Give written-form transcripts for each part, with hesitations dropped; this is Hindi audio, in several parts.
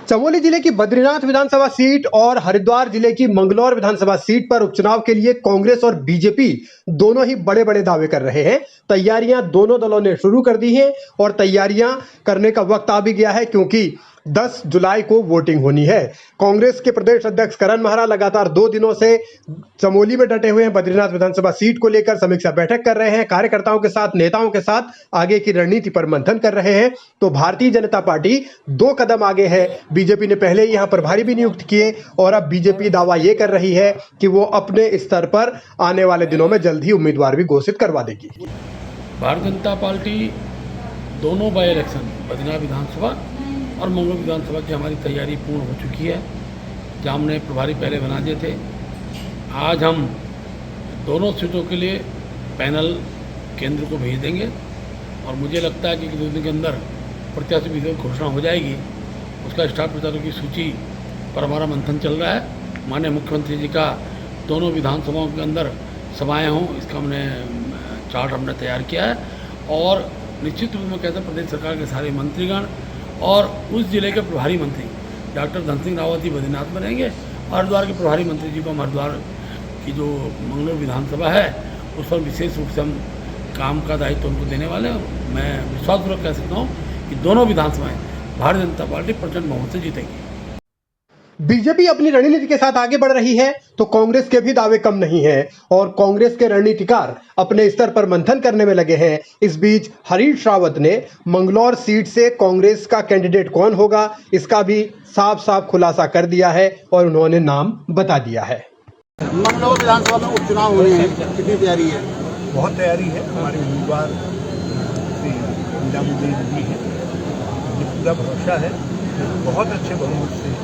चमोली जिले की बद्रीनाथ विधानसभा सीट और हरिद्वार जिले की मंगलौर विधानसभा सीट पर उपचुनाव के लिए कांग्रेस और बीजेपी दोनों ही बड़े बड़े दावे कर रहे हैं। तैयारियां दोनों दलों ने शुरू कर दी हैं और तैयारियां करने का वक्त आ भी गया है क्योंकि 10 जुलाई को वोटिंग होनी है। कांग्रेस के प्रदेश अध्यक्ष करण महरा लगातार 2 दिनों से चमोली में डटे हुए हैं। बद्रीनाथ विधानसभा सीट को लेकर समीक्षा बैठक कर रहे हैं, कार्यकर्ताओं के साथ, नेताओं के साथ आगे की रणनीति पर मंथन कर रहे हैं। तो भारतीय जनता पार्टी 2 कदम आगे है। बीजेपी ने पहले ही यहां प्रभारी भी नियुक्त किए और अब बीजेपी दावा यह कर रही है कि वो अपने स्तर पर आने वाले दिनों में जल्द ही उम्मीदवार भी घोषित करवा देगी। भारतीय जनता पार्टी दोनों बाई इलेक्शन बद्रीनाथ विधानसभा और मंगलौर विधानसभा की हमारी तैयारी पूर्ण हो चुकी है, जहाँ हमने प्रभारी पहले बना दिए थे। आज हम दोनों सीटों के लिए पैनल केंद्र को भेज देंगे और मुझे लगता है कि 2 दिन के अंदर प्रत्याशी की घोषणा हो जाएगी। उसका स्टार प्रचारकों की सूची पर हमारा मंथन चल रहा है। माननीय मुख्यमंत्री जी का दोनों विधानसभाओं के अंदर सभाएँ हों, इसका हमने चार्ट हमने तैयार किया है और निश्चित रूप में कहते हैं प्रदेश सरकार के सारे मंत्रीगण और उस जिले के प्रभारी मंत्री डॉक्टर धन सिंह रावत जी बद्रीनाथ में रहेंगे और हरिद्वार के प्रभारी मंत्री जी को हम हरिद्वार की जो मंगलौर विधानसभा है उस पर विशेष रूप से हम काम का दायित्व उनको देने वाले हैं। मैं विश्वासपूर्वक कह सकता हूँ कि दोनों विधानसभाएं भारतीय जनता पार्टी प्रचंड बहुमत से जीतेगी। बीजेपी अपनी रणनीति के साथ आगे बढ़ रही है तो कांग्रेस के भी दावे कम नहीं हैं और कांग्रेस के रणनीतिकार अपने स्तर पर मंथन करने में लगे हैं। इस बीच हरीश रावत ने मंगलौर सीट से कांग्रेस का कैंडिडेट कौन होगा इसका भी साफ साफ खुलासा कर दिया है और उन्होंने नाम बता दिया है। मंगलौर विधानसभा में उपचुनाव होने हैं, कितनी तैयारी है? बहुत तैयारी है। हमारे उम्मीदवार निजामुद्दीन जी हैं, मुझे पूरा भरोसा है बहुत अच्छे बहुमत से।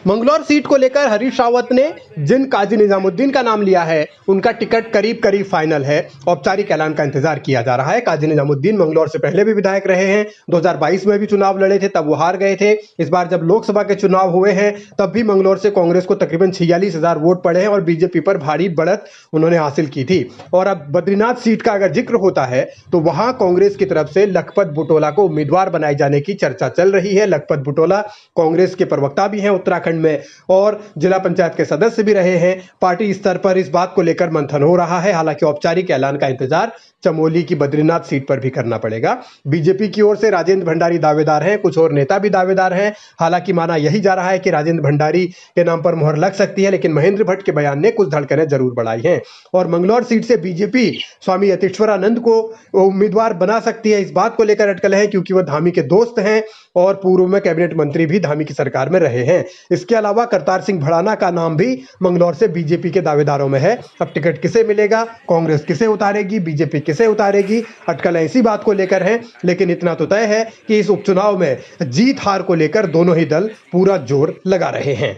मंगलौर सीट को लेकर हरीश रावत ने जिन काजी निजामुद्दीन का नाम लिया है उनका टिकट करीब करीब फाइनल है। औपचारिक ऐलान का इंतजार किया जा रहा है। काजी निजामुद्दीन मंगलौर से पहले भी विधायक रहे हैं। 2022 में भी चुनाव लड़े थे, तब वो हार गए थे। इस बार जब लोकसभा के चुनाव हुए हैं तब भी मंगलौर से कांग्रेस को तकरीबन 46,000 वोट पड़े हैं और बीजेपी पर भारी बढ़त उन्होंने हासिल की थी। और अब बद्रीनाथ सीट का अगर जिक्र होता है तो वहां कांग्रेस की तरफ से लखपत बुटोला को उम्मीदवार बनाए जाने की चर्चा चल रही है। लखपत बुटोला कांग्रेस के प्रवक्ता भी हैं उत्तराखंड में और जिला पंचायत के सदस्य भी रहे हैं। पार्टी स्तर पर इस बात को लेकर मंथन हो रहा है। हालांकि औपचारिक ऐलान का इंतजार चमोली की बद्रीनाथ सीट पर भी करना पड़ेगा। बीजेपी की ओर से राजेंद्र भंडारी दावेदार हैं, कुछ और नेता भी दावेदार हैं। हालांकि माना यही जा रहा है कि राजेंद्र भंडारी के नाम पर मोहर लग सकती है, लेकिन महेंद्र भट्ट के बयान ने कुछ धड़कनें जरूर बढ़ाई हैं। और मंगलौर सीट से बीजेपी स्वामी यतीश्वरानंद को उम्मीदवार बना सकती है, इस बात को लेकर अटकल है क्योंकि वह धामी के दोस्त हैं और पूर्व में कैबिनेट मंत्री भी धामी की सरकार में रहे हैं। इसके अलावा करतार सिंह भड़ाना का नाम भी मंगलौर से बीजेपी के दावेदारों में है। अब टिकट किसे मिलेगा, कांग्रेस किसे उतारेगी, बीजेपी किसे उतारेगी, अटकल इसी बात को लेकर है। लेकिन इतना तो तय है कि इस उपचुनाव में जीत हार को लेकर दोनों ही दल पूरा जोर लगा रहे हैं।